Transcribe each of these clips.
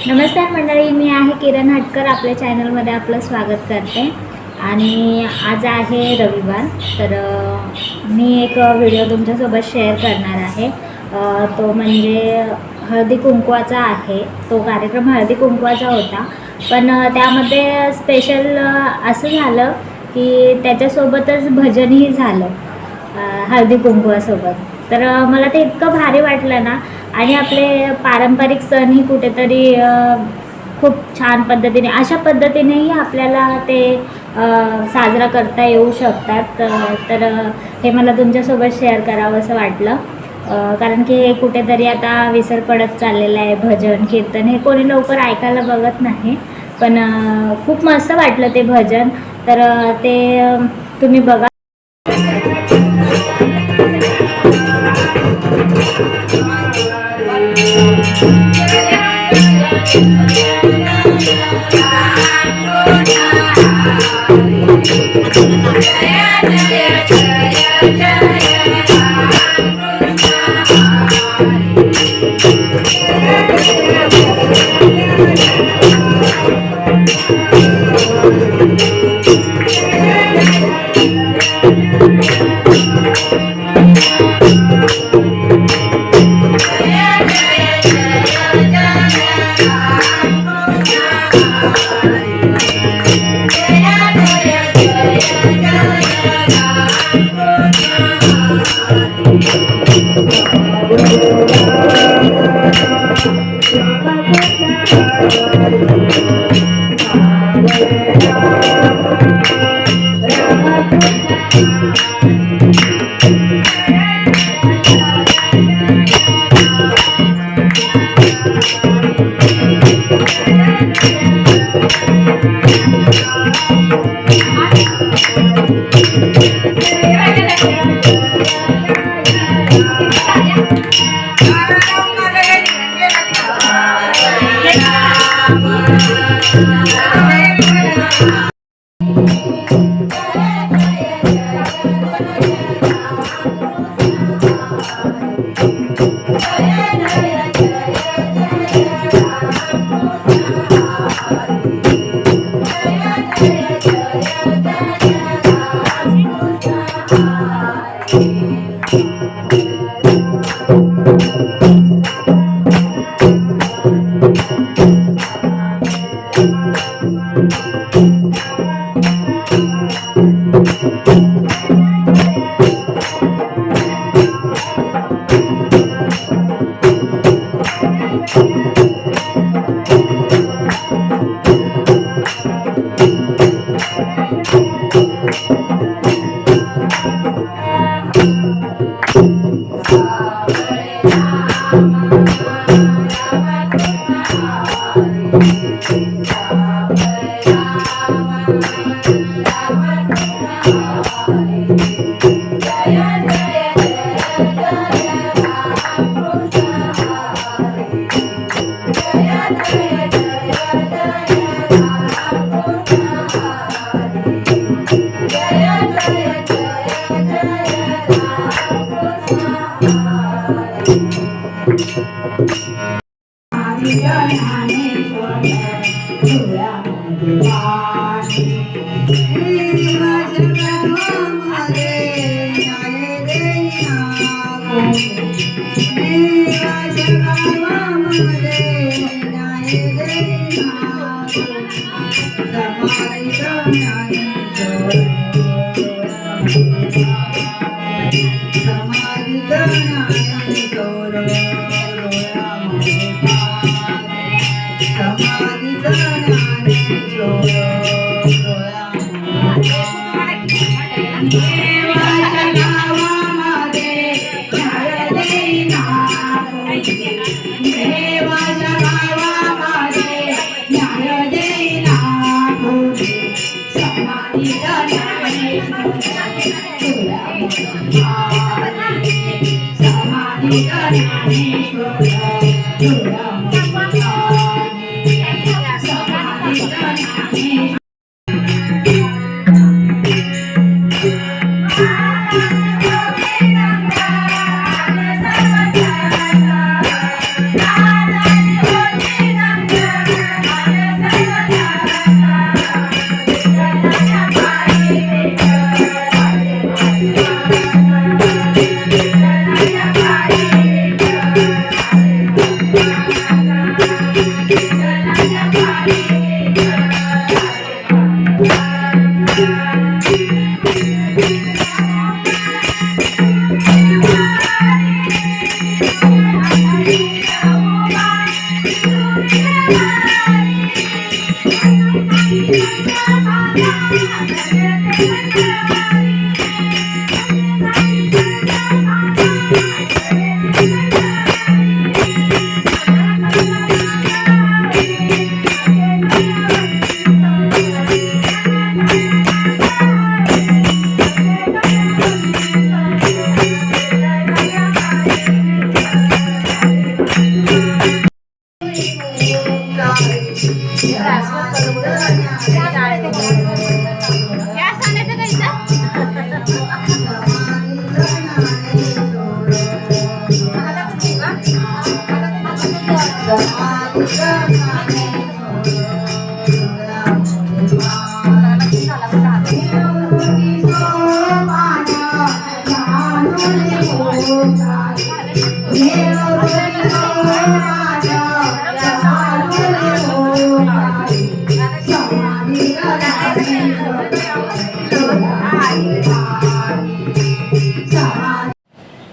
नमस्कार मंडळी, मी आहे किरण हटकर. आपल्या चॅनलमध्ये आपलं स्वागत करते. आणि आज आहे रविवार, तर मी एक व्हिडिओ तुमच्यासोबत शेअर करणार आहे. तो म्हणजे हळदी कुंकवाचा आहे. तो कार्यक्रम हळदी कुंकवाचा होता, पण त्यामध्ये स्पेशल असं झालं की त्याच्यासोबतच भजनही झालं हळदी कुंकवासोबत. तर मला ते इतकं भारी वाटलं ना. आणि आपले पारंपरिक सणही कुठेतरी खूप छान पद्धतीने अशा पद्धतीनेही आपल्याला ते साजरा करता येऊ शकतात. तर हे मला तुमच्यासोबत शेअर करावं असं वाटलं. कारण की हे कुठेतरी आता विसर पडत चाललेलं आहे. भजन कीर्तन हे कोणी लवकर ऐकायला बघत नाही, पण खूप मस्त वाटलं ते भजन. तर ते तुम्ही बघा.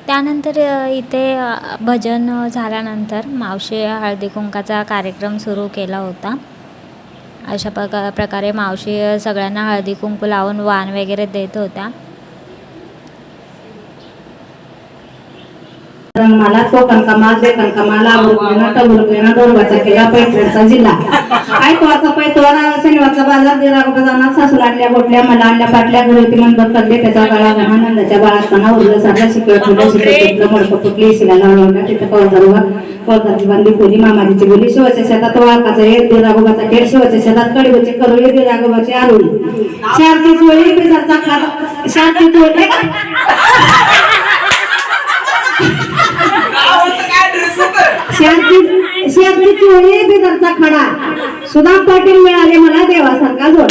त्यानंतर इथे भजन झाल्यानंतर मावशी हळदी कुंकाचा कार्यक्रम सुरू केला होता. अशा प्रकारे मावशी सगळ्यांना हळदी कुंकू लावून वाण वगैरे देत होत्या. मला तो कणकमा दे कणकमाला मुरगेना टमुरगेना डोंगराचा किल्ला पैठणचा जिल्हा आयतवारचा पैतवार शनिवारचा बाजार दिरा जाणार सासू आणल्या गोटल्या मला आणल्या पाटल्या घरी मनभर करले त्याचा गळा घाणा नंदाच्या बाळात उरलं सारला शिकवत ठेवलं शिकवत मडकं फुटली शिला लावला तिथं कवदाची बांधली खोली मामाजीची बोली शिवाच्या शेतात वाळकाचा एक दिरागोबाचा खेळ शिवाच्या शेतात कडीवचे करोळी दिरागोबाची आरोळी शारती चोळी बेजारचा खात शारती चोळी शेती चोळी बिदरचा खडा सुदाम पाटील मिळाले मला देवासारखा जोड.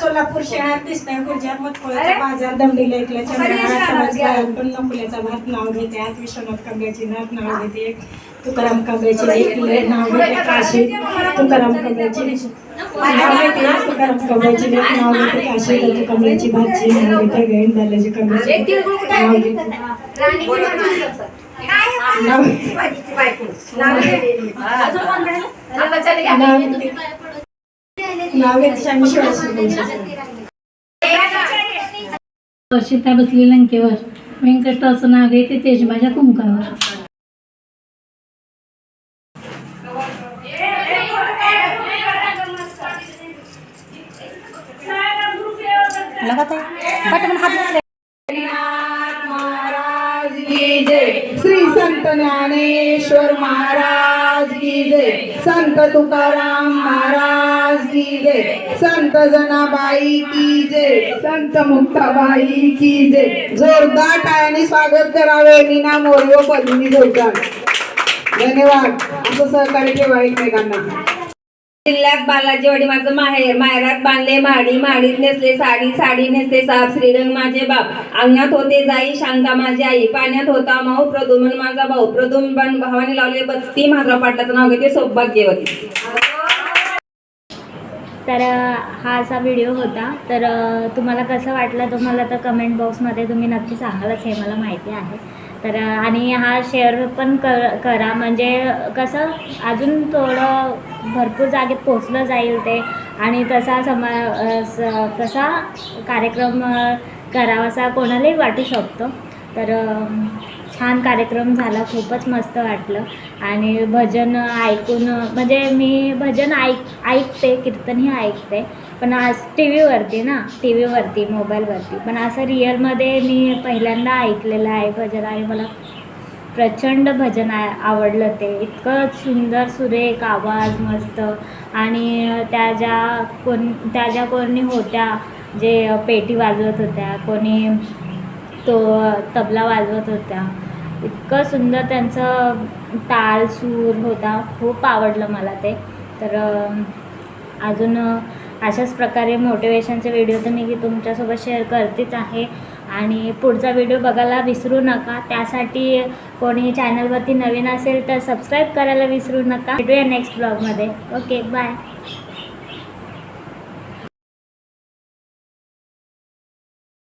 सोलापूर शहर दिसतंय गुजरात मतकोळ्याचा बाजार दमडीला ऐकल्याच्या पण नकुल्याचा भात नाव घेते विश्वनाथ कांब्याची नाथ नाव घेते तुकाराम कांब्याची लेख नाव घेते काशी तुकाराम कांब्याची नाव घेते तुकाराम कांब्याची लेख नाव घेते काशी दत्त कांब्याची भाजी नाव घेते गैन दाल्याची कांब्याची नाव घेते सीता बसली लंकेवर व्यंकटाचं नाव घेते तेज माझ्या कुंकावर. श्री संत ज्ञानेश्वर महाराज की जय, संत तुकाराम महाराज की जय, संत जनाबाई की जय, संत मुक्ताबाई की जय. जोरदार टाळ्यांनी स्वागत करावे मीना मोरे व पद्मिनी जोरदार. धन्यवाद. असं सहकार्य ठेवा एकमेकांना. जिल्ह्यात बालाजीवाडी माझं माहेर, माहेरात बांधले माडी, माडीत नेसले साडी, साडी नेसले साप, श्रीरंग माझे बाप, अंगणात होते जाई, शांता माझी आई, पाण्यात होता माऊ, प्रदुमन माझा भाऊ, प्रदुमन भावाने लावले बत्ती, माझा पाटलाचं नाव घेते सौभाग्यवती. तर हा असा व्हिडिओ होता. तर तुम्हाला कसं वाटलं तुम्हाला तर कमेंट बॉक्समध्ये तुम्ही नक्की सांगालच हे मला माहिती आहे. तर आणि हा शेअर पण करा म्हणजे कसं अजून थोडं भरपूर जागेत पोचलं जाईल ते आणि तसा कसा कार्यक्रम करावासा कोणालाही वाटू शकतो. तर छान कार्यक्रम झाला, खूपच मस्त वाटलं. आणि भजन ऐकून म्हणजे मी भजन ऐकते, कीर्तनही ऐकते, पण आज टी व्हीवरती मोबाईलवरती, पण असं रिअलमध्ये मी पहिल्यांदा ऐकलेलं आहे भजन आणि मला प्रचंड भजन आवडलं. ते इतकं सुंदर सुरेख आवाज मस्त. आणि त्या ज्या कोणी होत्या जे पेटी वाजवत होत्या, कोणी तो तबला वाजवत होत्या, इतकं सुंदर त्यांचं ताल सूर होता, खूप आवडलं मला ते. तर अजून अशाच प्रकारे मोटिवेशनचे व्हिडिओ तर मी तुमच्यासोबत शेअर करतेच आहे. आणि पुढचा व्हिडिओ बघायला विसरू नका. त्यासाठी कोणी चॅनलवरती नवीन असेल तर सबस्क्राईब करायला विसरू नका. भेटूया नेक्स्ट ब्लॉगमध्ये. Okay, bye.